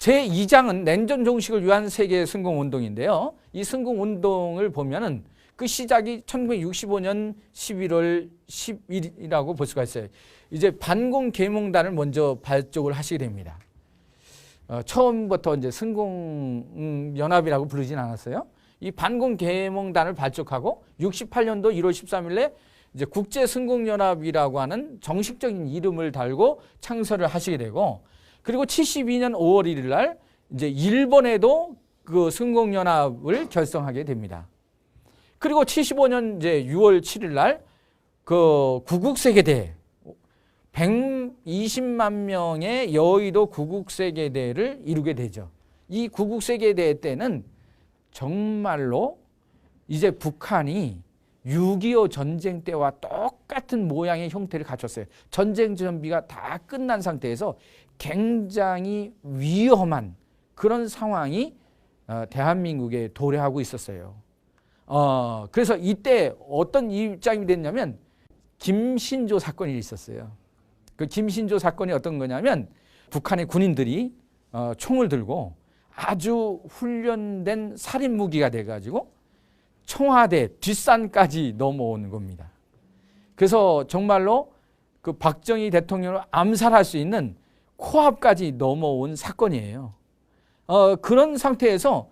제2장은 냉전 종식을 위한 세계 승공운동인데요. 이 승공운동을 보면은 그 시작이 1965년 11월 10일이라고 볼 수가 있어요. 이제 반공계몽단을 먼저 발족을 하시게 됩니다. 처음부터 이제 승공연합이라고 부르진 않았어요. 이 반공계몽단을 발족하고 68년도 1월 13일에 이제 국제승공연합이라고 하는 정식적인 이름을 달고 창설을 하시게 되고, 그리고 72년 5월 1일 날 이제 일본에도 그 승공연합을 결성하게 됩니다. 그리고 75년 이제 6월 7일 날 그 구국세계대회 120만 명의 여의도 구국세계대회를 이루게 되죠. 이 구국세계대회 때는 정말로 이제 북한이 6.25 전쟁 때와 똑같은 모양의 형태를 갖췄어요. 전쟁 준비가 다 끝난 상태에서 굉장히 위험한 그런 상황이 대한민국에 도래하고 있었어요. 그래서 이때 어떤 입장이 됐냐면 김신조 사건이 있었어요. 그 김신조 사건이 어떤 거냐면 북한의 군인들이 총을 들고 아주 훈련된 살인 무기가 돼가지고 청와대 뒷산까지 넘어오는 겁니다. 그래서 정말로 그 박정희 대통령을 암살할 수 있는 코앞까지 넘어온 사건이에요. 그런 상태에서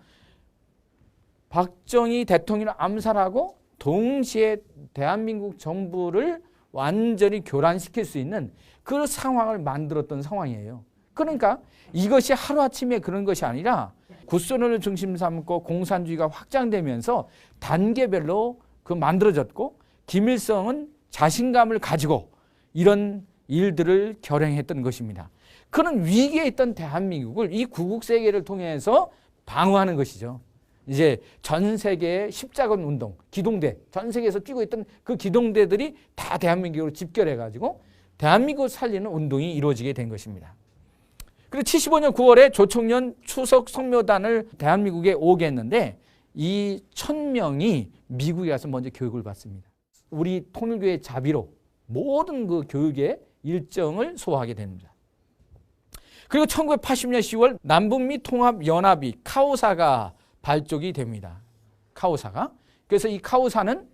박정희 대통령을 암살하고 동시에 대한민국 정부를 완전히 교란시킬 수 있는 그 상황을 만들었던 상황이에요. 그러니까 이것이 하루아침에 그런 것이 아니라 구소련을 중심 삼고 공산주의가 확장되면서 단계별로 그 만들어졌고, 김일성은 자신감을 가지고 이런 일들을 결행했던 것입니다. 그런 위기에 있던 대한민국을 이 구국세계를 통해서 방어하는 것이죠. 이제 전 세계의 십자군 운동, 기동대, 전 세계에서 뛰고 있던 그 기동대들이 다 대한민국으로 집결해가지고 대한민국을 살리는 운동이 이루어지게 된 것입니다. 그리고 75년 9월에 조총련 추석 성묘단을 대한민국에 오게 했는데 이 1000명이 미국에 가서 먼저 교육을 받습니다. 우리 통일교의 자비로 모든 그 교육의 일정을 소화하게 됩니다. 그리고 1980년 10월 남북미 통합연합이 카오사가 발족이 됩니다. 카오사가. 그래서 이 카오사는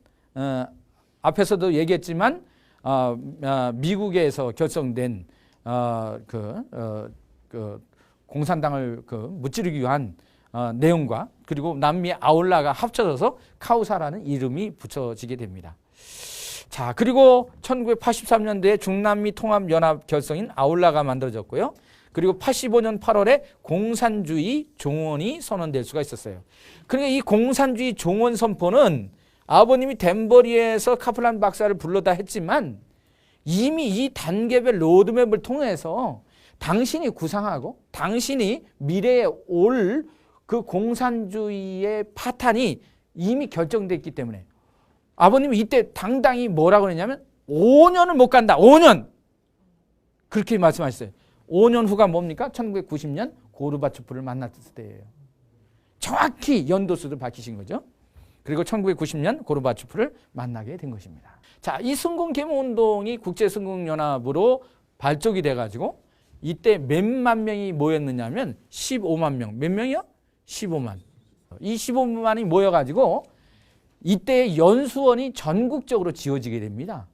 앞에서도 얘기했지만 미국에서 결성된 공산당을 무찌르기 위한 내용과 그리고 남미 아울라가 합쳐져서 카오사라는 이름이 붙여지게 됩니다. 자, 그리고 1983년도에 중남미 통합연합 결성인 아울라가 만들어졌고요. 그리고 85년 8월에 공산주의 종언이 선언될 수가 있었어요. 그러니까 이 공산주의 종언 선포는 아버님이 덴버리에서 카플란 박사를 불러다 했지만 이미 이 단계별 로드맵을 통해서 당신이 구상하고 당신이 미래에 올 그 공산주의의 파탄이 이미 결정됐기 때문에 아버님이 이때 당당히 뭐라고 그랬냐면 5년을 못 간다. 5년. 그렇게 말씀하셨어요. 5년 후가 뭡니까? 1990년 고르바초프를 만났을 때예요. 정확히 연도수를 밝히신 거죠. 그리고 1990년 고르바초프를 만나게 된 것입니다. 자, 이 승공계몽운동이 국제승공연합으로 발족이 돼가지고 이때 몇만 명이 모였느냐면 15만 명. 몇 명이요? 15만. 이 15만이 모여가지고 이때 연수원이 전국적으로 지어지게 됩니다.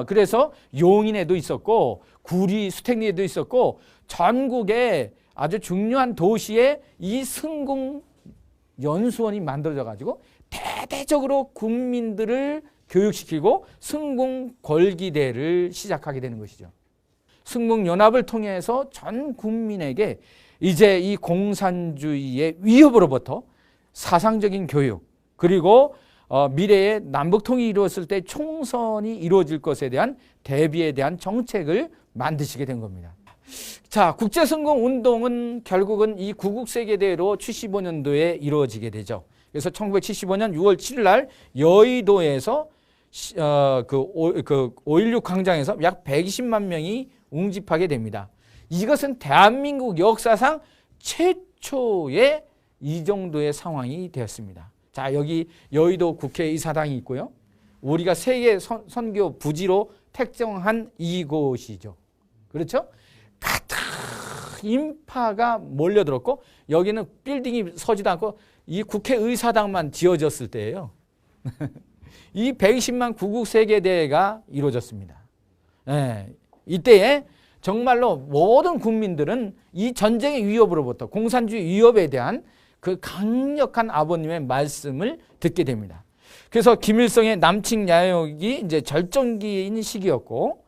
그래서 용인에도 있었고 구리, 수택리에도 있었고 전국에 아주 중요한 도시에 이 승공 연수원이 만들어져 가지고 대대적으로 국민들을 교육시키고 승공 걸기대를 시작하게 되는 것이죠. 승공연합을 통해서 전 국민에게 이제 이 공산주의의 위협으로부터 사상적인 교육, 그리고 미래에 남북통일이 이루어졌을 때 총선이 이루어질 것에 대한 대비에 대한 정책을 만드시게 된 겁니다. 자, 국제승공운동은 결국은 이 구국세계대회로 75년도에 이루어지게 되죠. 그래서 1975년 6월 7일 날 여의도에서 5.16 광장에서 약 120만 명이 웅집하게 됩니다. 이것은 대한민국 역사상 최초의 이 정도의 상황이 되었습니다. 자, 여기 여의도 국회의사당이 있고요. 우리가 세계 선교 부지로 택정한 이곳이죠. 그렇죠? 가득 인파가 몰려들었고 여기는 빌딩이 서지도 않고 이 국회의사당만 지어졌을 때예요. 이 120만 구국세계대회가 이루어졌습니다. 예, 이때에 정말로 모든 국민들은 이 전쟁의 위협으로부터 공산주의 위협에 대한 그 강력한 아버님의 말씀을 듣게 됩니다. 그래서 김일성의 남측 야욕이 이제 절정기인 시기였고,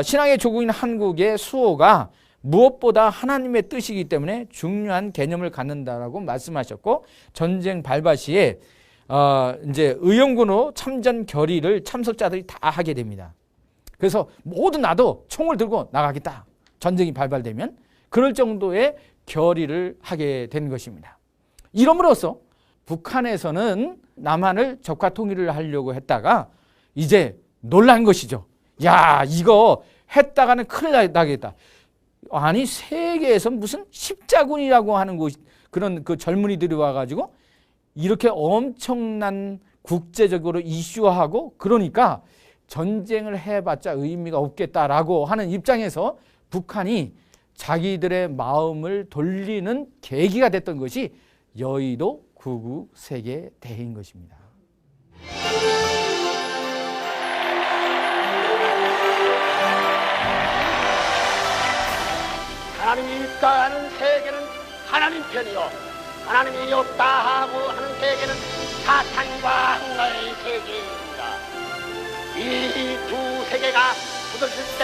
신앙의 조국인 한국의 수호가 무엇보다 하나님의 뜻이기 때문에 중요한 개념을 갖는다라고 말씀하셨고, 전쟁 발발 시에 이제 의용군으로 참전 결의를 참석자들이 다 하게 됩니다. 그래서 모두 나도 총을 들고 나가겠다. 전쟁이 발발되면 그럴 정도의 결의를 하게 된 것입니다. 이름으로써 북한에서는 남한을 적화 통일을 하려고 했다가 이제 놀란 것이죠. 야, 이거 했다가는 큰일 나겠다. 아니, 세계에서 무슨 십자군이라고 하는 곳, 그런 그 젊은이들이 와가지고 이렇게 엄청난 국제적으로 이슈화하고 그러니까 전쟁을 해봤자 의미가 없겠다라고 하는 입장에서 북한이 자기들의 마음을 돌리는 계기가 됐던 것이 여의도 구국세계대회인 것입니다. 하나님이 있다 하는 세계는 하나님 편이요, 하나님이 없다 하고 하는 세계는 사탄과 항나의 세계입니다. 이 두 세계가 부딪힐 때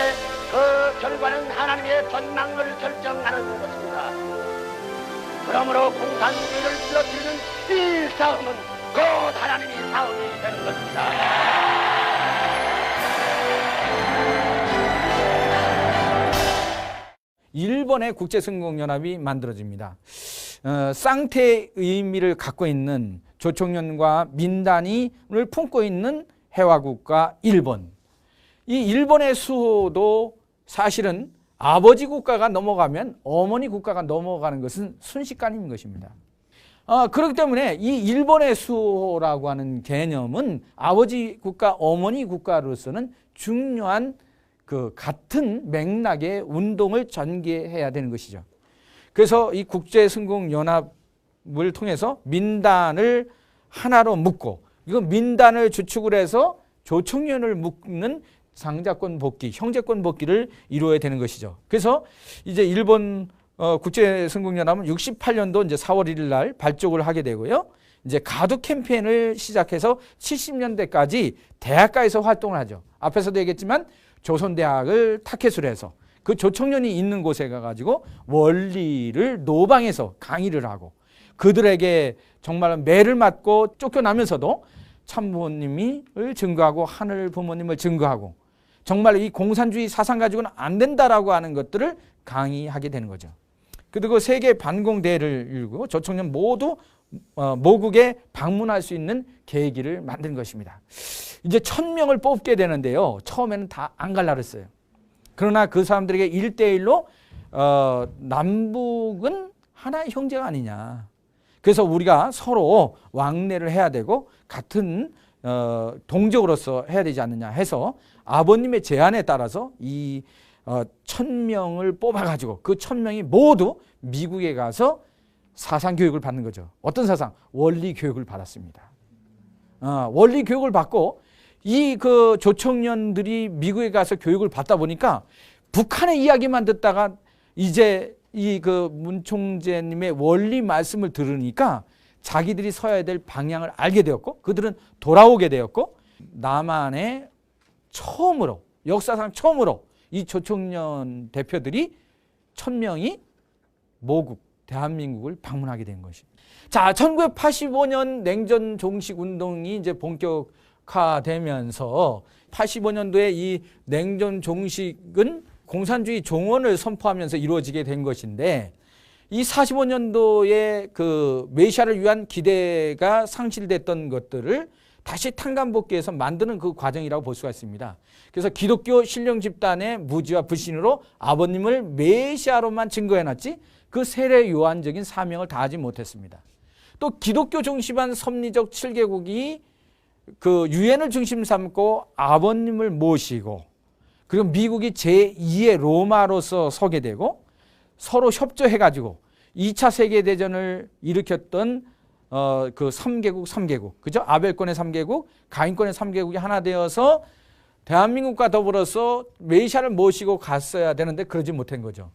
그 결과는 하나님의 전망을 결정하는 것입니다. 그러므로 공산주의를 쓰러뜨리는 이 싸움은 곧 하나님의 싸움이 되는 것입니다. 일본의 국제승공연합이 만들어집니다. 쌍태의 의미를 갖고 있는 조총련과 민단을 품고 있는 해화국가 일본. 이 일본의 수호도 사실은 아버지 국가가 넘어가면 어머니 국가가 넘어가는 것은 순식간인 것입니다. 그렇기 때문에 이 일본의 수호라고 하는 개념은 아버지 국가, 어머니 국가로서는 중요한 그 같은 맥락의 운동을 전개해야 되는 것이죠. 그래서 이 국제승공연합을 통해서 민단을 하나로 묶고, 이거 민단을 주축을 해서 조총련을 묶는 상자권 복귀, 형제권 복귀를 이루어야 되는 것이죠. 그래서 이제 일본 국제승공연합은 68년도 이제 4월 1일 날 발족을 하게 되고요. 이제 가두 캠페인을 시작해서 70년대까지 대학가에서 활동을 하죠. 앞에서도 얘기했지만 조선대학을 타켓으로 해서 그 조총련이 있는 곳에 가가지고 원리를 노방에서 강의를 하고 그들에게 정말 매를 맞고 쫓겨나면서도 참부모님을 증거하고 하늘 부모님을 증거하고 정말 이 공산주의 사상 가지고는 안 된다라고 하는 것들을 강의하게 되는 거죠. 그리고 세계 반공대회를 열고 조총련 모두 모국에 방문할 수 있는 계기를 만든 것입니다. 이제 1000명을 뽑게 되는데요. 처음에는 다 안 갈라 그랬어요. 그러나 그 사람들에게 1대1로 남북은 하나의 형제가 아니냐. 그래서 우리가 서로 왕래를 해야 되고 같은 동족으로서 해야 되지 않느냐 해서 아버님의 제안에 따라서 이 1000명을 뽑아가지고 그 1000명이 모두 미국에 가서 사상 교육을 받는 거죠. 어떤 사상? 원리 교육을 받았습니다. 원리 교육을 받고 이 그 조총련들이 미국에 가서 교육을 받다 보니까 북한의 이야기만 듣다가 이제 이 그 문 총재님의 원리 말씀을 들으니까 자기들이 서야 될 방향을 알게 되었고 그들은 돌아오게 되었고 남한에 처음으로 역사상 처음으로 이 조총련 대표들이 1000명이 모국 대한민국을 방문하게 된 것입니다. 자, 1985년 냉전 종식 운동이 이제 본격화되면서 85년도에 이 냉전 종식은 공산주의 종언을 선포하면서 이루어지게 된 것인데 이 45년도에 그 메시아를 위한 기대가 상실됐던 것들을 다시 탄감복귀해서 만드는 그 과정이라고 볼 수가 있습니다. 그래서 기독교 신령 집단의 무지와 불신으로 아버님을 메시아로만 증거해놨지 그 세례 요한적인 사명을 다하지 못했습니다. 또 기독교 중심한 섭리적 7개국이 그 유엔을 중심 삼고 아버님을 모시고 그리고 미국이 제2의 로마로서 서게 되고 서로 협조해가지고 2차 세계대전을 일으켰던 그 3개국, 그죠? 아벨권의 3개국, 가인권의 3개국이 하나 되어서 대한민국과 더불어서 메시아를 모시고 갔어야 되는데 그러지 못한 거죠.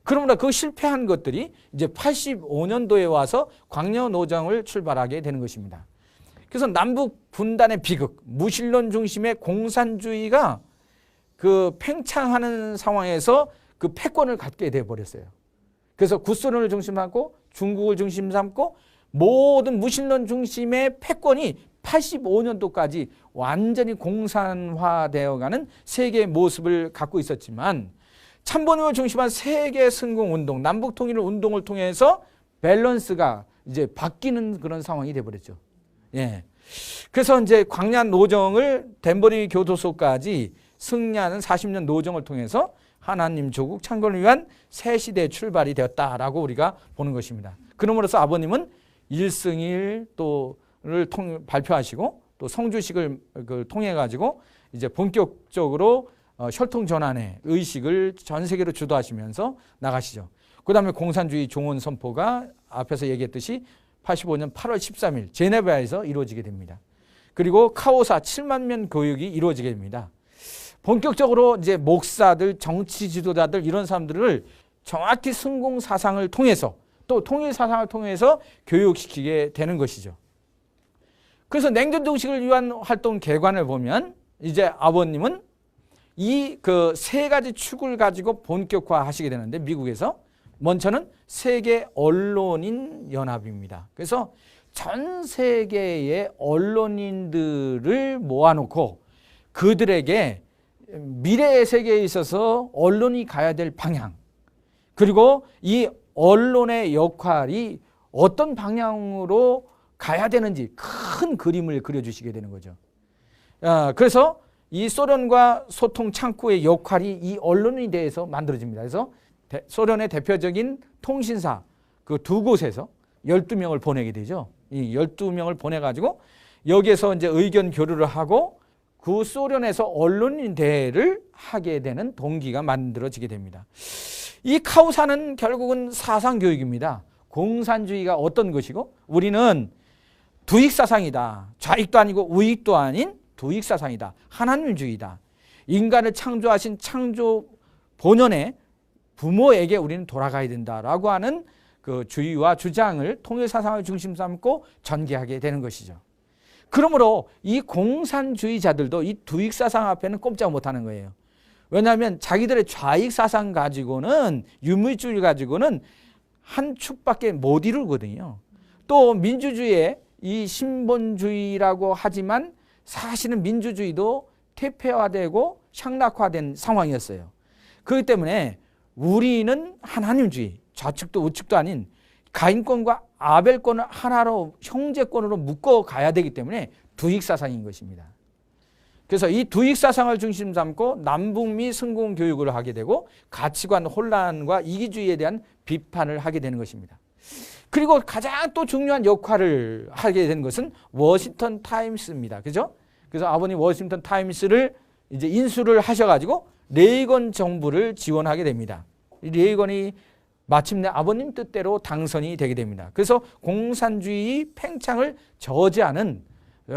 그러므로 그 실패한 것들이 이제 85년도에 와서 광려노정을 출발하게 되는 것입니다. 그래서 남북 분단의 비극, 무신론 중심의 공산주의가 그 팽창하는 상황에서 그 패권을 갖게 되어버렸어요. 그래서 구소련을 중심 삼고 중국을 중심 삼고 모든 무신론 중심의 패권이 85년도까지 완전히 공산화되어가는 세계의 모습을 갖고 있었지만 참번을 중심한 세계 승공운동, 남북통일 운동을 통해서 밸런스가 이제 바뀌는 그런 상황이 되어버렸죠. 예. 그래서 이제 광란 노정을 덴버리 교도소까지 승리하는 40년 노정을 통해서 하나님 조국 창건을 위한 새 시대의 출발이 되었다라고 우리가 보는 것입니다. 그러므로서 아버님은 일승일 또를 발표하시고 또 성주식을 통해 가지고 이제 본격적으로 혈통 전환의 의식을 전 세계로 주도하시면서 나가시죠. 그다음에 공산주의 종언 선포가 앞에서 얘기했듯이 85년 8월 13일 제네바에서 이루어지게 됩니다. 그리고 카오사 7만 명 교육이 이루어지게 됩니다. 본격적으로 이제 목사들, 정치 지도자들 이런 사람들을 정확히 승공 사상을 통해서 또 통일 사상을 통해서 교육시키게 되는 것이죠. 그래서 냉전 종식을 위한 활동 개관을 보면 이제 아버님은 이 그 세 가지 축을 가지고 본격화하시게 되는데 미국에서 먼저는 세계 언론인 연합입니다. 그래서 전 세계의 언론인들을 모아놓고 그들에게 미래의 세계에 있어서 언론이 가야 될 방향 그리고 이 언론의 역할이 어떤 방향으로 가야 되는지 큰 그림을 그려주시게 되는 거죠. 그래서 이 소련과 소통 창구의 역할이 이 언론에 대해서 만들어집니다. 그래서 소련의 대표적인 통신사 그 두 곳에서 12명을 보내게 되죠. 이 12명을 보내가지고 여기에서 이제 의견 교류를 하고 그 소련에서 언론인 대회를 하게 되는 동기가 만들어지게 됩니다. 이 카오사는 결국은 사상교육입니다. 공산주의가 어떤 것이고 우리는 두익사상이다. 좌익도 아니고 우익도 아닌 두익사상이다. 하나님주의다. 인간을 창조하신 창조 본연의 부모에게 우리는 돌아가야 된다라고 하는 그 주의와 주장을 통일사상을 중심 삼고 전개하게 되는 것이죠. 그러므로 이 공산주의자들도 이 두익사상 앞에는 꼼짝 못하는 거예요. 왜냐하면 자기들의 좌익사상 가지고는 유물주의 가지고는 한 축밖에 못 이루거든요. 또 민주주의의 이 신본주의라고 하지만 사실은 민주주의도 퇴폐화되고 향락화된 상황이었어요. 그렇기 때문에 우리는 하나님주의, 좌측도 우측도 아닌 가인권과 아벨권을 하나로 형제권으로 묶어 가야 되기 때문에 두익사상인 것입니다. 그래서 이 두익사상을 중심 삼고 남북미 승공교육을 하게 되고 가치관 혼란과 이기주의에 대한 비판을 하게 되는 것입니다. 그리고 가장 또 중요한 역할을 하게 된 것은 워싱턴 타임스입니다. 그죠? 그래서 아버님 워싱턴 타임스를 이제 인수를 하셔가지고 레이건 정부를 지원하게 됩니다. 레이건이 마침내 아버님 뜻대로 당선이 되게 됩니다. 그래서 공산주의 팽창을 저지하는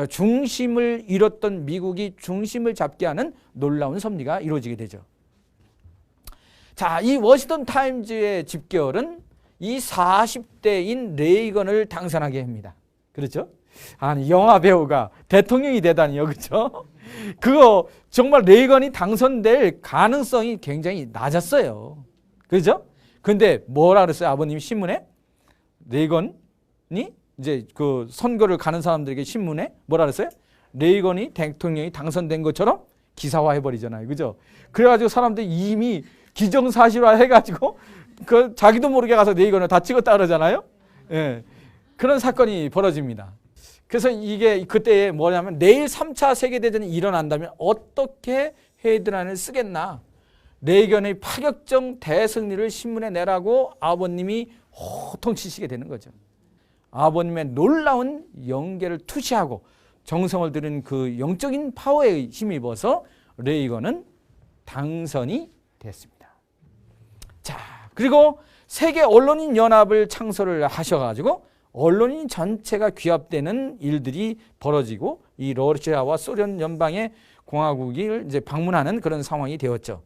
중심을 잃었던 미국이 중심을 잡게 하는 놀라운 섭리가 이루어지게 되죠. 자, 이 워싱턴 타임즈의 집결은 이 40대인 레이건을 당선하게 합니다. 그렇죠? 아니, 영화 배우가 대통령이 되다니요. 그렇죠? 그거 정말 레이건이 당선될 가능성이 굉장히 낮았어요. 그렇죠? 근데 뭐라 그랬어요? 아버님 신문에? 레이건이 이제 그 선거를 가는 사람들에게 신문에 뭐라 그랬어요? 레이건이 대통령이 당선된 것처럼 기사화 해버리잖아요. 그죠? 그래가지고 사람들이 이미 기정사실화 해가지고 그 자기도 모르게 가서 레이건을 다 찍었다 그러잖아요. 예. 그런 사건이 벌어집니다. 그래서 이게 그때 뭐냐면 내일 3차 세계대전이 일어난다면 어떻게 헤드라인을 쓰겠나. 레이건의 파격적 대승리를 신문에 내라고 아버님이 호통치시게 되는 거죠. 아버님의 놀라운 영계를 투시하고 정성을 들인 그 영적인 파워에 힘입어서 레이건은 당선이 됐습니다. 자, 그리고 세계 언론인 연합을 창설을 하셔가지고 언론인 전체가 규합되는 일들이 벌어지고 이 러시아와 소련 연방의 공화국을 이제 방문하는 그런 상황이 되었죠.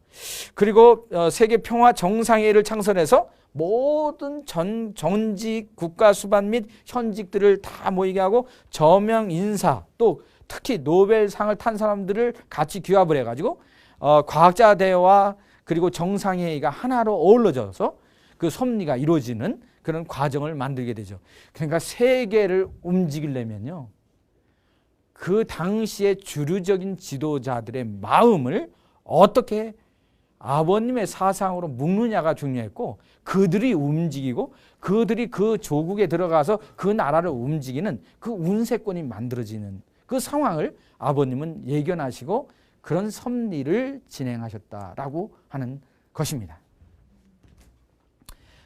그리고 세계 평화 정상회의를 창설해서 모든 전직 국가 수반 및 현직들을 다 모이게 하고 저명 인사 또 특히 노벨상을 탄 사람들을 같이 규합을 해가지고 과학자 대회와 그리고 정상회의가 하나로 어우러져서 그 섭리가 이루어지는 그런 과정을 만들게 되죠. 그러니까 세계를 움직이려면요. 그 당시의 주류적인 지도자들의 마음을 어떻게 아버님의 사상으로 묶느냐가 중요했고 그들이 움직이고 그들이 그 조국에 들어가서 그 나라를 움직이는 그 운세권이 만들어지는 그 상황을 아버님은 예견하시고 그런 섭리를 진행하셨다라고 하는 것입니다.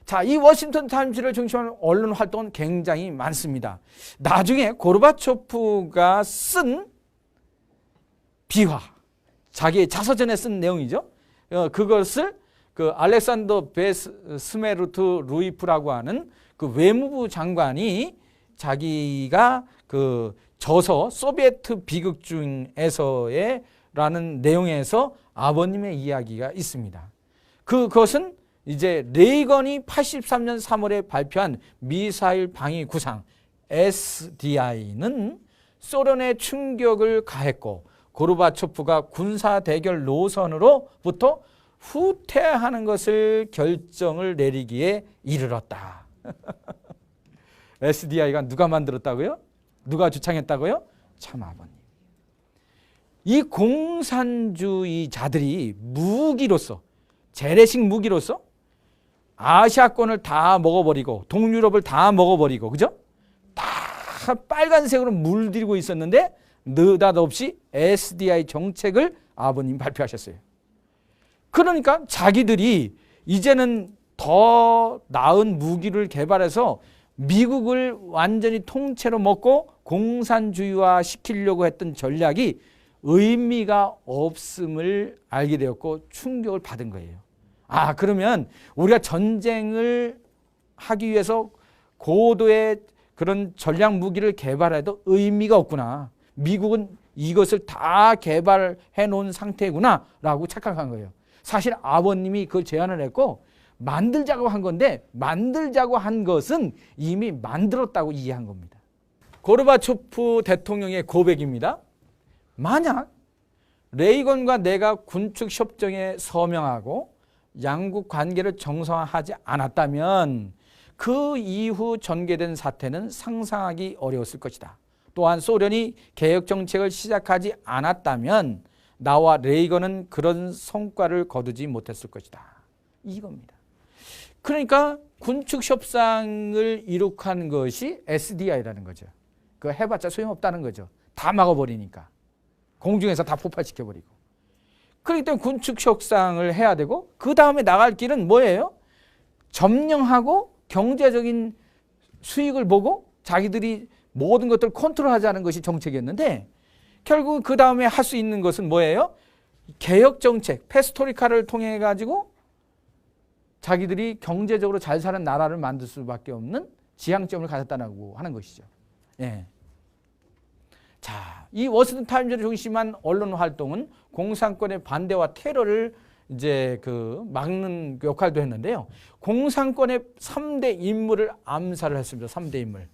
자, 이 워싱턴 타임즈를 중심으로 언론 활동은 굉장히 많습니다. 나중에 고르바초프가 쓴 비화, 자기의 자서전에 쓴 내용이죠. 그것을 그 알렉산더 베스메르트 루이프라고 하는 그 외무부 장관이 자기가 그 저서 소비에트 비극 중에서의 라는 내용에서 아버님의 이야기가 있습니다. 그것은 이제 레이건이 83년 3월에 발표한 미사일 방위 구상 SDI는 소련에 충격을 가했고 고르바초프가 군사 대결 노선으로부터 후퇴하는 것을 결정을 내리기에 이르렀다. SDI가 누가 만들었다고요? 누가 주창했다고요? 참 아버님. 이 공산주의자들이 무기로서 재래식 무기로서 아시아권을 다 먹어버리고 동유럽을 다 먹어버리고 그죠? 다 빨간색으로 물들이고 있었는데 느닷없이 SDI 정책을 아버님 발표하셨어요. 그러니까 자기들이 이제는 더 나은 무기를 개발해서 미국을 완전히 통째로 먹고 공산주의화 시키려고 했던 전략이 의미가 없음을 알게 되었고 충격을 받은 거예요. 아, 그러면 우리가 전쟁을 하기 위해서 고도의 그런 전략 무기를 개발해도 의미가 없구나. 미국은 이것을 다 개발해 놓은 상태구나 라고 착각한 거예요. 사실 아버님이 그걸 제안을 했고 만들자고 한 건데 만들자고 한 것은 이미 만들었다고 이해한 겁니다. 고르바초프 대통령의 고백입니다. 만약 레이건과 내가 군축 협정에 서명하고 양국 관계를 정상화하지 않았다면 그 이후 전개된 사태는 상상하기 어려웠을 것이다. 또한 소련이 개혁 정책을 시작하지 않았다면 나와 레이건은 그런 성과를 거두지 못했을 것이다. 이겁니다. 그러니까 군축 협상을 이룩한 것이 SDI라는 거죠. 그거 해봤자 소용없다는 거죠. 다 막아버리니까. 공중에서 다 폭발시켜버리고. 그렇기 때문에 군축 협상을 해야 되고 그 다음에 나갈 길은 뭐예요? 점령하고 경제적인 수익을 보고 자기들이 모든 것들을 컨트롤하자는 것이 정책이었는데 결국 그 다음에 할 수 있는 것은 뭐예요? 개혁 정책, 페스토리카를 통해 가지고 자기들이 경제적으로 잘 사는 나라를 만들 수밖에 없는 지향점을 가졌다고 하는 것이죠. 예. 자, 이 워싱턴 타임즈를 중심한 언론 활동은 공산권의 반대와 테러를 이제 그 막는 역할도 했는데요. 공산권의 3대 인물을 암살을 했습니다. 3대 인물.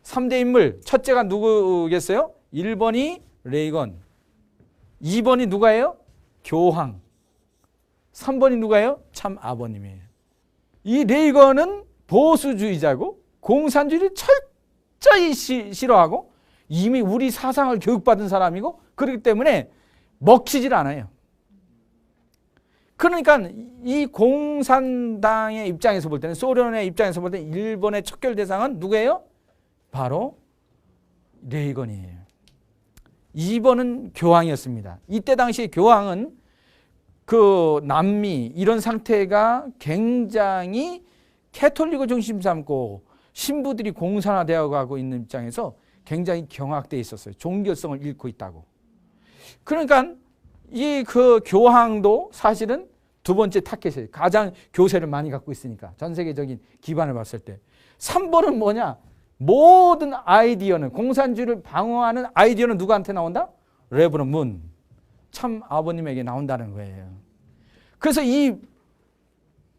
3대 인물. 첫째가 누구겠어요? 1번이 레이건. 2번이 누가예요? 교황. 3번이 누가예요? 참 아버님이에요. 이 레이건은 보수주의자고 공산주의를 철저히 싫어하고 이미 우리 사상을 교육받은 사람이고 그렇기 때문에 먹히질 않아요. 그러니까 이 공산당의 입장에서 볼 때는 소련의 입장에서 볼 때는 일본의 척결 대상은 누구예요? 바로 레이건이에요. 2번은 교황이었습니다. 이때 당시 교황은 그 남미 이런 상태가 굉장히 캐톨릭을 중심 삼고 신부들이 공산화되어 가고 있는 입장에서 굉장히 경악되어 있었어요. 종교성을 잃고 있다고. 그러니까 이 그 교황도 사실은 두 번째 타켓이에요. 가장 교세를 많이 갖고 있으니까. 전 세계적인 기반을 봤을 때. 3번은 뭐냐? 모든 아이디어는, 공산주의를 방어하는 아이디어는 누구한테 나온다? 레브런 문. 참 아버님에게 나온다는 거예요. 그래서 이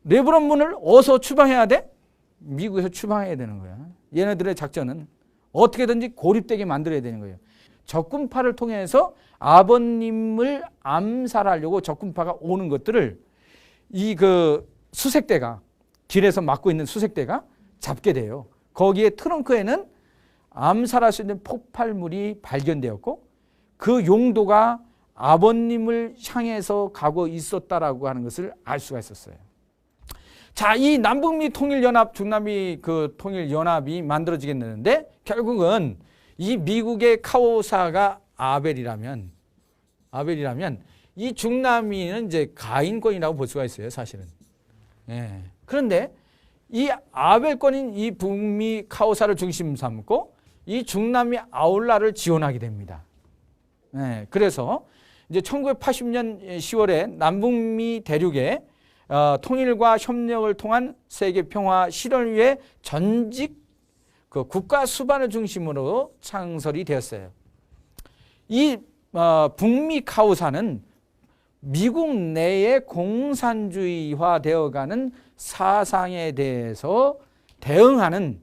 레브런 문을 어디서 추방해야 돼? 미국에서 추방해야 되는 거야. 얘네들의 작전은 어떻게든지 고립되게 만들어야 되는 거예요. 적군파를 통해서 아버님을 암살하려고 적군파가 오는 것들을 이 그 수색대가, 길에서 막고 있는 수색대가 잡게 돼요. 거기에 트렁크에는 암살할 수 있는 폭발물이 발견되었고 그 용도가 아버님을 향해서 가고 있었다라고 하는 것을 알 수가 있었어요. 자, 이 남북미 통일연합, 중남미 그 통일연합이 만들어지겠는데 결국은 이 미국의 카오사가 아벨이라면 이 중남미는 이제 가인권이라고 볼 수가 있어요, 사실은. 예. 그런데 이 아벨권인 이 북미 카오사를 중심 삼고 이 중남미 아울라를 지원하게 됩니다. 예. 그래서 이제 1980년 10월에 남북미 대륙에 통일과 협력을 통한 세계 평화 실현을 위해 전직 그 국가 수반을 중심으로 창설이 되었어요. 이 북미 카오사는 미국 내에 공산주의화 되어가는 사상에 대해서 대응하는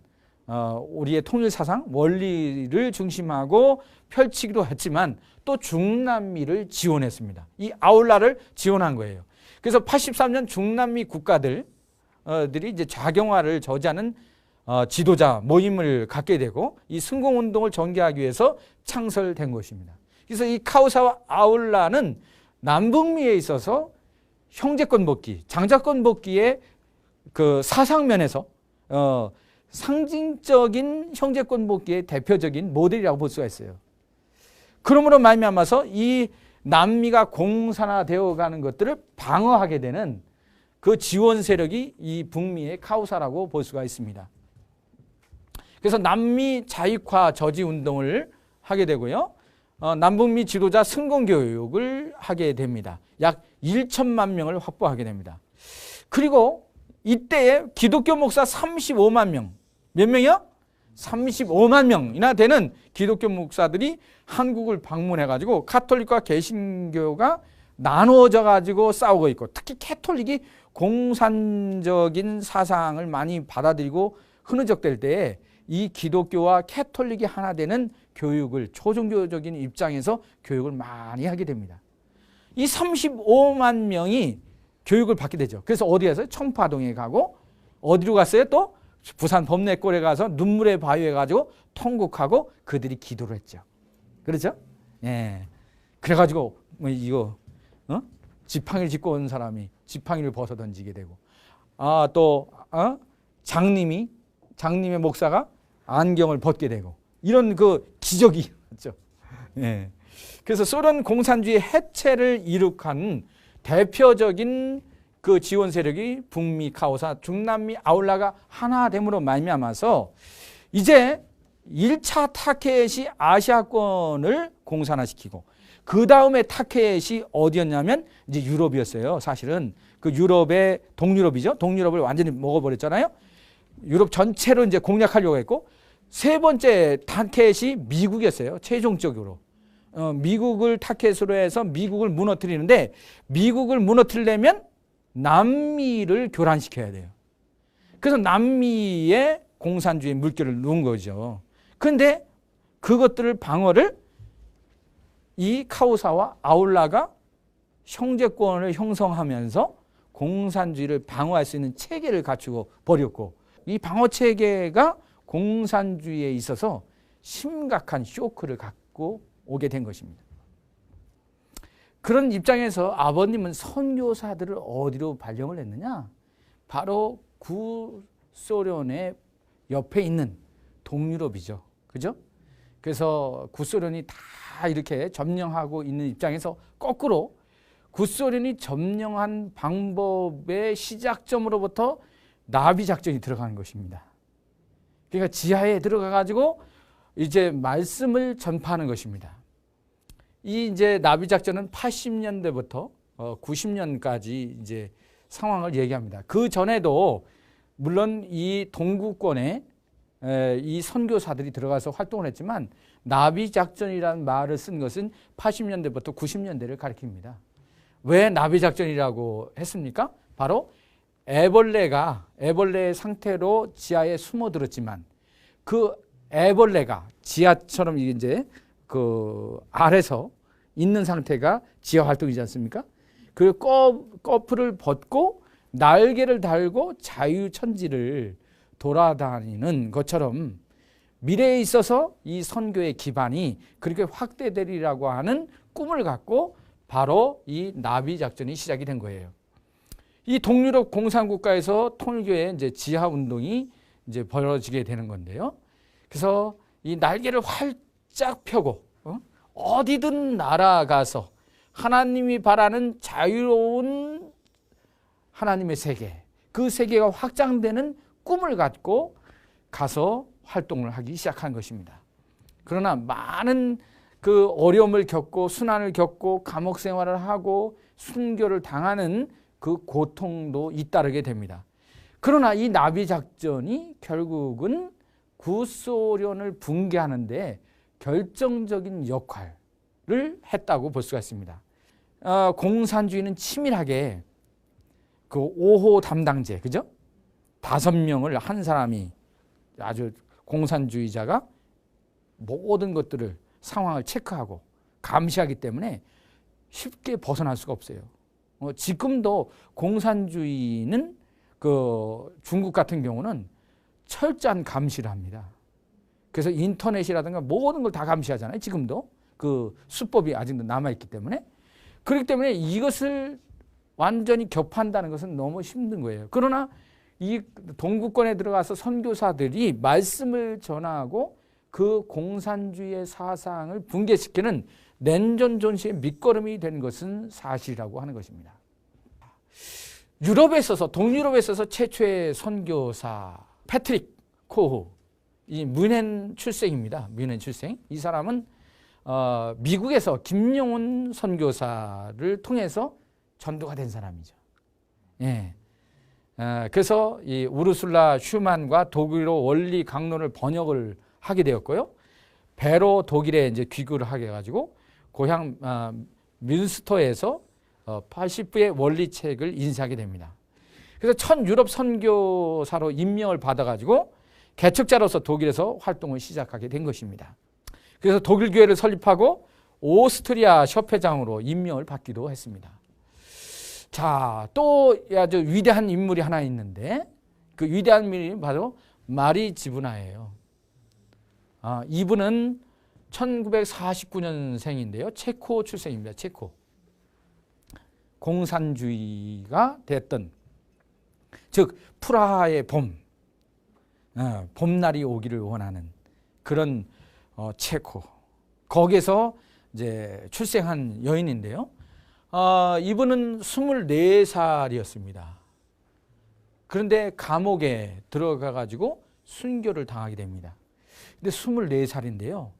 우리의 통일 사상, 원리를 중심하고 펼치기도 했지만 또 중남미를 지원했습니다. 이 아울라를 지원한 거예요. 그래서 83년 중남미 국가들이 이제 좌경화를 저지하는 지도자 모임을 갖게 되고 이 승공운동을 전개하기 위해서 창설된 것입니다. 그래서 이 카오사와 아울라는 남북미에 있어서 형제권 복귀, 장자권 복귀의 그 사상면에서 상징적인 형제권 복귀의 대표적인 모델이라고 볼 수가 있어요. 그러므로 말미암아서 이 남미가 공산화되어 가는 것들을 방어하게 되는 그 지원 세력이 이 북미의 카오사라고 볼 수가 있습니다. 그래서 남미 자익화 저지 운동을 하게 되고요. 남북미 지도자 승공교육을 하게 됩니다. 약 1천만 명을 확보하게 됩니다. 그리고 이때에 기독교 목사 35만 명, 몇 명이요? 35만 명이나 되는 기독교 목사들이 한국을 방문해가지고 카톨릭과 개신교가 나누어져가지고 싸우고 있고 특히 캐톨릭이 공산적인 사상을 많이 받아들이고 흐느적될 때에 이 기독교와 캐톨릭이 하나 되는 교육을 초종교적인 입장에서 교육을 많이 하게 됩니다. 이 35만 명이 교육을 받게 되죠. 그래서 어디 가서 청파동에 가고 어디로 갔어요? 또 부산 범내골에 가서 눈물의 바위에 가지고 통곡하고 그들이 기도를 했죠. 그렇죠? 예. 그래가지고 뭐 이거 지팡이를 짚고 온 사람이 지팡이를 벗어 던지게 되고 또 장님의 목사가 안경을 벗게 되고 이런 그 기적이 일어났죠. 예. 그래서 소련 공산주의 해체를 이룩한 대표적인 그 지원 세력이 북미 카오사, 중남미 아울라가 하나 됨으로 말미암아서 이제 1차 타켓이 아시아권을 공산화시키고 그 다음에 타켓이 어디였냐면 이제 유럽이었어요. 사실은 그 유럽의 동유럽이죠. 동유럽을 완전히 먹어버렸잖아요. 유럽 전체로 이제 공략하려고 했고 세 번째 타켓이 미국이었어요. 최종적으로. 미국을 타켓으로 해서 미국을 무너뜨리는데 미국을 무너뜨리려면 남미를 교란시켜야 돼요. 그래서 남미에 공산주의 물결을 놓은 거죠. 그런데 그것들을 방어를 이 카오사와 아울라가 형제권을 형성하면서 공산주의를 방어할 수 있는 체계를 갖추고 버렸고 이 방어 체계가 공산주의에 있어서 심각한 쇼크를 갖고 오게 된 것입니다. 그런 입장에서 아버님은 선교사들을 어디로 발령을 했느냐? 바로 구소련의 옆에 있는 동유럽이죠. 그죠? 그래서 구소련이 다 이렇게 점령하고 있는 입장에서 거꾸로 구소련이 점령한 방법의 시작점으로부터 나비작전이 들어가는 것입니다. 그러니까 지하에 들어가가지고 이제 말씀을 전파하는 것입니다. 이 이제 나비작전은 80년대부터 90년까지 이제 상황을 얘기합니다. 그 전에도 물론 이 동구권에 이 선교사들이 들어가서 활동을 했지만 나비작전이라는 말을 쓴 것은 80년대부터 90년대를 가리킵니다. 왜 나비작전이라고 했습니까? 바로 애벌레의 상태로 지하에 숨어들었지만 그 애벌레가 지하처럼 이제 그 아래서 있는 상태가 지하 활동이지 않습니까? 그 꺼풀을 벗고 날개를 달고 자유천지를 돌아다니는 것처럼 미래에 있어서 이 선교의 기반이 그렇게 확대되리라고 하는 꿈을 갖고 바로 이 나비 작전이 시작이 된 거예요. 이 동유럽 공산국가에서 통일교의 이제 지하 운동이 이제 벌어지게 되는 건데요. 그래서 이 날개를 활짝 펴고 어디든 날아가서 하나님이 바라는 자유로운 하나님의 세계, 그 세계가 확장되는 꿈을 갖고 가서 활동을 하기 시작한 것입니다. 그러나 많은 그 어려움을 겪고 순환을 겪고 감옥 생활을 하고 순교를 당하는 그 고통도 잇따르게 됩니다. 그러나 이 나비 작전이 결국은 구소련을 붕괴하는 데 결정적인 역할을 했다고 볼 수가 있습니다. 공산주의는 치밀하게 그 5호 담당제, 그죠? 5명을 한 사람이 아주 공산주의자가 모든 것들을 상황을 체크하고 감시하기 때문에 쉽게 벗어날 수가 없어요. 지금도 공산주의는 그 중국 같은 경우는 철저한 감시를 합니다. 그래서 인터넷이라든가 모든 걸 다 감시하잖아요. 지금도 그 수법이 아직도 남아있기 때문에. 그렇기 때문에 이것을 완전히 격파한다는 것은 너무 힘든 거예요. 그러나 이 동구권에 들어가서 선교사들이 말씀을 전하고 그 공산주의의 사상을 붕괴시키는 냉전 존시의 밑거름이 된 것은 사실이라고 하는 것입니다. 유럽에 있어서 동유럽에 있어서 최초의 선교사 패트릭 코흐, 이 뮌헨 출생입니다. 뮌헨 출생. 이 사람은 미국에서 김용훈 선교사를 통해서 전도가 된 사람이죠. 예. 그래서 이 우르술라 슈만과 독일어 원리 강론을 번역을 하게 되었고요. 배로 독일에 이제 귀국을 하게 해가지고 고향 뮌스터에서 80부의 원리책을 인쇄하게 됩니다. 그래서 첫 유럽 선교사로 임명을 받아가지고 개척자로서 독일에서 활동을 시작하게 된 것입니다. 그래서 독일 교회를 설립하고 오스트리아 협회장으로 임명을 받기도 했습니다. 자, 또 아주 위대한 인물이 하나 있는데 그 위대한 인물이 바로 마리 지브나예요. 이분은 1949년생인데요. 체코 출생입니다. 체코. 공산주의가 됐던, 즉 프라하의 봄날이 오기를 원하는 그런 체코. 거기에서 이제 출생한 여인인데요. 이분은 24살이었습니다. 그런데 감옥에 들어가 가지고 순교를 당하게 됩니다. 근데 24살인데요.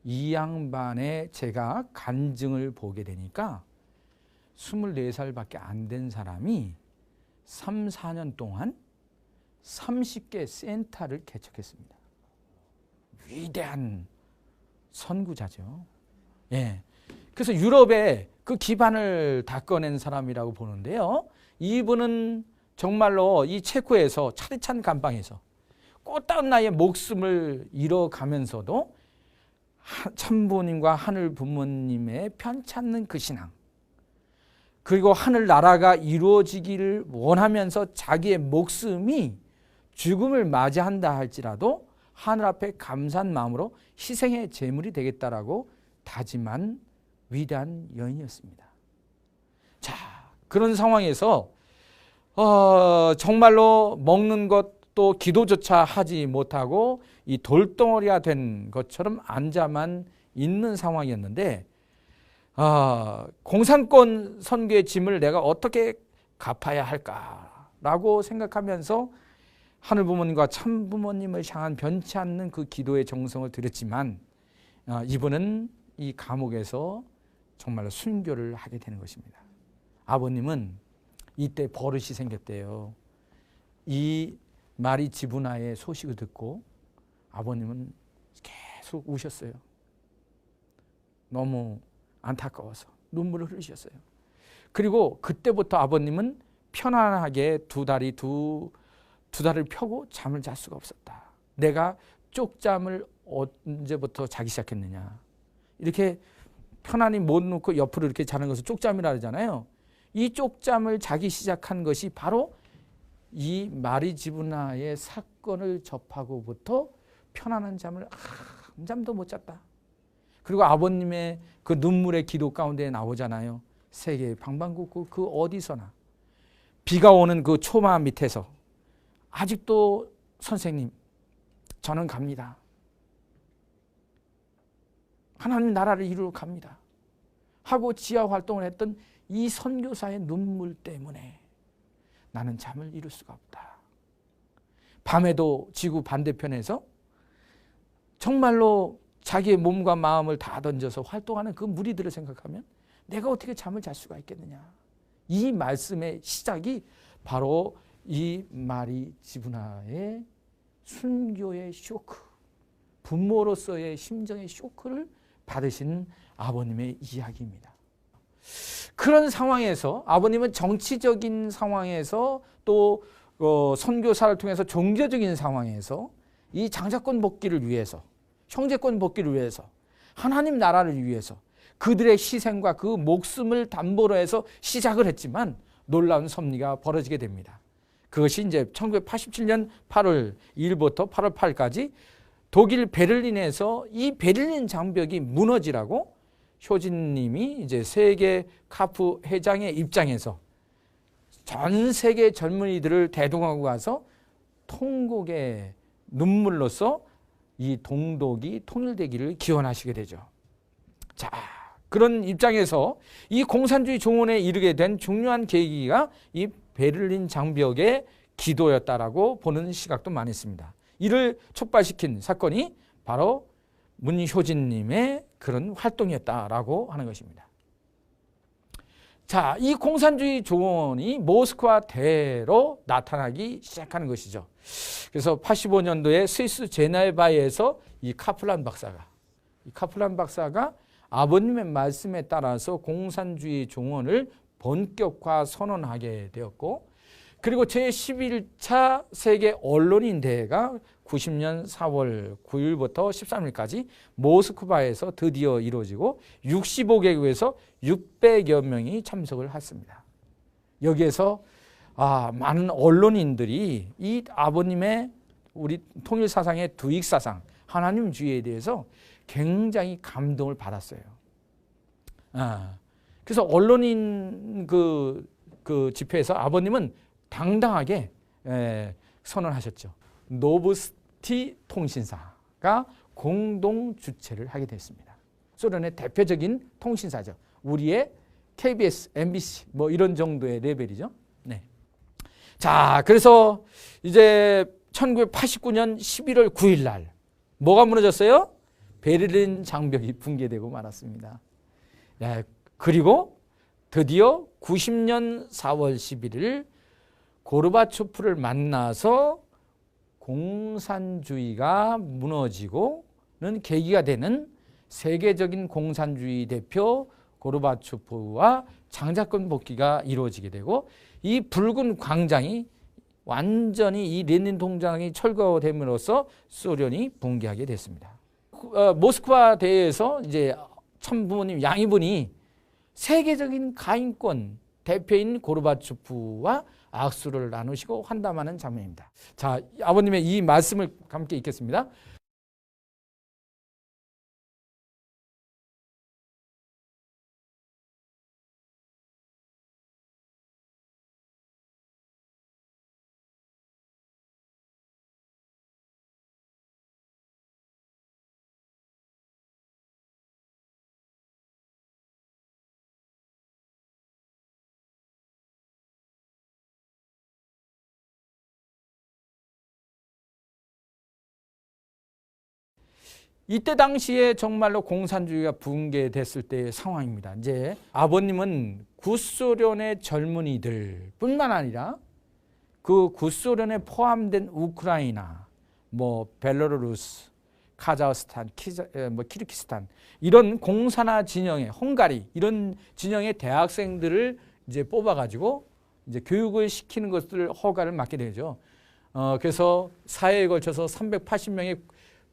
이 양반의 제가 간증을 보게 되니까 24살밖에 안 된 사람이 3, 4년 동안 30개 센터를 개척했습니다. 위대한 선구자죠. 예. 그래서 유럽에 그 기반을 닦아낸 사람이라고 보는데요. 이분은 정말로 이 체코에서 차디찬 감방에서 꽃다운 나이에 목숨을 잃어가면서도 참부모님과 하늘 부모님의 편찮는 그 신앙, 그리고 하늘나라가 이루어지기를 원하면서 자기의 목숨이 죽음을 맞이한다 할지라도 하늘 앞에 감사한 마음으로 희생의 제물이 되겠다라고 다짐한 위대한 여인이었습니다. 자, 그런 상황에서 정말로 먹는 것도 기도조차 하지 못하고 이 돌덩어리가 된 것처럼 앉아만 있는 상황이었는데 공산권 선교의 짐을 내가 어떻게 갚아야 할까라고 생각하면서 하늘부모님과 참부모님을 향한 변치 않는 그 기도의 정성을 드렸지만 이분은 이 감옥에서 정말로 순교를 하게 되는 것입니다. 아버님은 이때 버릇이 생겼대요. 이 마리 지부나의 소식을 듣고 아버님은 계속 우셨어요. 너무 안타까워서 눈물을 흘리셨어요. 그리고 그때부터 아버님은 편안하게 두 다리를 펴고 잠을 잘 수가 없었다. 내가 쪽잠을 언제부터 자기 시작했느냐. 이렇게 편안히 못 놓고 옆으로 이렇게 자는 것을 쪽잠이라 하잖아요. 이 쪽잠을 자기 시작한 것이 바로 이 마리 지부나의 사건을 접하고부터 편안한 잠을 잠도 못 잤다. 그리고 아버님의 그 눈물의 기도 가운데 나오잖아요. 세계의 방방곡곡 그 어디서나 비가 오는 그 초마 밑에서 아직도 선생님 저는 갑니다. 하나님 나라를 이루러 갑니다. 하고 지하 활동을 했던 이 선교사의 눈물 때문에 나는 잠을 이룰 수가 없다. 밤에도 지구 반대편에서 정말로 자기의 몸과 마음을 다 던져서 활동하는 그 무리들을 생각하면 내가 어떻게 잠을 잘 수가 있겠느냐. 이 말씀의 시작이 바로 이 마리 지부나의 순교의 쇼크, 부모로서의 심정의 쇼크를 받으신 아버님의 이야기입니다. 그런 상황에서 아버님은 정치적인 상황에서 또 선교사를 통해서 종교적인 상황에서 이 장자권 복귀를 위해서, 형제권 복귀를 위해서, 하나님 나라를 위해서 그들의 희생과 그 목숨을 담보로 해서 시작을 했지만 놀라운 섭리가 벌어지게 됩니다. 그것이 이제 1987년 8월 2일부터 8월 8일까지 독일 베를린에서 이 베를린 장벽이 무너지라고 효진님이 이제 세계 카프 회장의 입장에서 전 세계 젊은이들을 대동하고 가서 통곡의 눈물로써 이 동독이 통일되기를 기원하시게 되죠. 자, 그런 입장에서 이 공산주의 종언에 이르게 된 중요한 계기가 이 베를린 장벽의 기도였다라고 보는 시각도 많이 있습니다. 이를 촉발시킨 사건이 바로 문효진님의 그런 활동이었다라고 하는 것입니다. 자, 이 공산주의 조언이 모스크바 대로 나타나기 시작하는 것이죠. 그래서 85년도에 스위스 제네바에서 이 카플란 박사가 아버님의 말씀에 따라서 공산주의 종언을 본격화 선언하게 되었고, 그리고 제11차 세계 언론인 대회가 90년 4월 9일부터 13일까지 모스크바에서 드디어 이루어지고 65개국에서 600여 명이 참석을 했습니다. 여기에서 많은 언론인들이 이 아버님의 우리 통일사상의 두익사상, 하나님주의에 대해서 굉장히 감동을 받았어요. 그래서 언론인 그 집회에서 아버님은 당당하게 선언하셨죠. 노브스티 통신사가 공동 주최를 하게 됐습니다. 소련의 대표적인 통신사죠. 우리의 KBS, MBC 뭐 이런 정도의 레벨이죠. 네. 자, 그래서 이제 1989년 11월 9일 날 뭐가 무너졌어요? 베를린 장벽이 붕괴되고 말았습니다. 네, 그리고 드디어 90년 4월 11일 고르바초프를 만나서 공산주의가 무너지고는 계기가 되는 세계적인 공산주의 대표 고르바초프와 장자권 복귀가 이루어지게 되고, 이 붉은 광장이 완전히 이 레닌 동장이 철거됨으로써 소련이 붕괴하게 됐습니다. 모스크바 대회에서 이제 참부모님 양이분이 세계적인 가인권 대표인 고르바초프와 악수를 나누시고 환담하는 장면입니다. 자, 아버님의 이 말씀을 함께 읽겠습니다. 이때 당시에 정말로 공산주의가 붕괴됐을 때의 상황입니다. 이제 아버님은 구소련의 젊은이들 뿐만 아니라 그 구소련에 포함된 우크라이나, 뭐 벨라루스, 카자흐스탄, 키르기스탄 이런 공산화 진영의 헝가리 이런 진영의 대학생들을 이제 뽑아가지고 이제 교육을 시키는 것을 허가를 맡게 되죠. 그래서 사회에 걸쳐서 380명의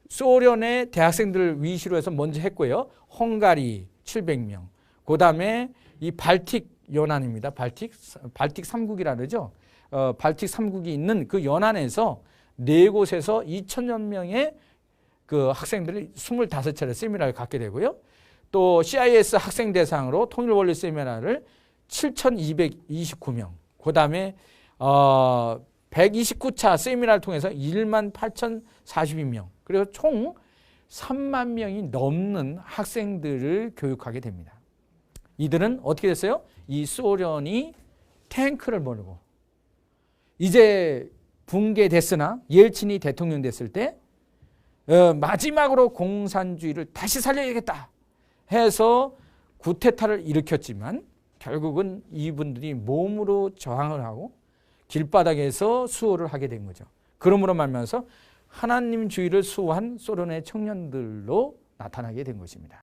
소련의 대학생들을 위시로 해서 먼저 했고요. 헝가리 700명. 그 다음에 이 발틱 연안입니다. 발틱 3국이라 그러죠. 발틱 3국이 있는 그 연안에서 네 곳에서 2,000여 명의 그 학생들이 25차례 세미나를 갖게 되고요. 또 CIS 학생 대상으로 통일 원리 세미나를 7,229명. 그 다음에 129차 세미나를 통해서 18,042명. 그리고 총 3만 명이 넘는 학생들을 교육하게 됩니다. 이들은 어떻게 됐어요? 이 소련이 탱크를 몰고 이제 붕괴됐으나 옐친이 대통령 됐을 때 마지막으로 공산주의를 다시 살려야겠다 해서 구테타를 일으켰지만 결국은 이분들이 몸으로 저항을 하고 길바닥에서 수호를 하게 된 거죠. 그러므로 말미암아서 하나님주의를 수호한 소련의 청년들로 나타나게 된 것입니다.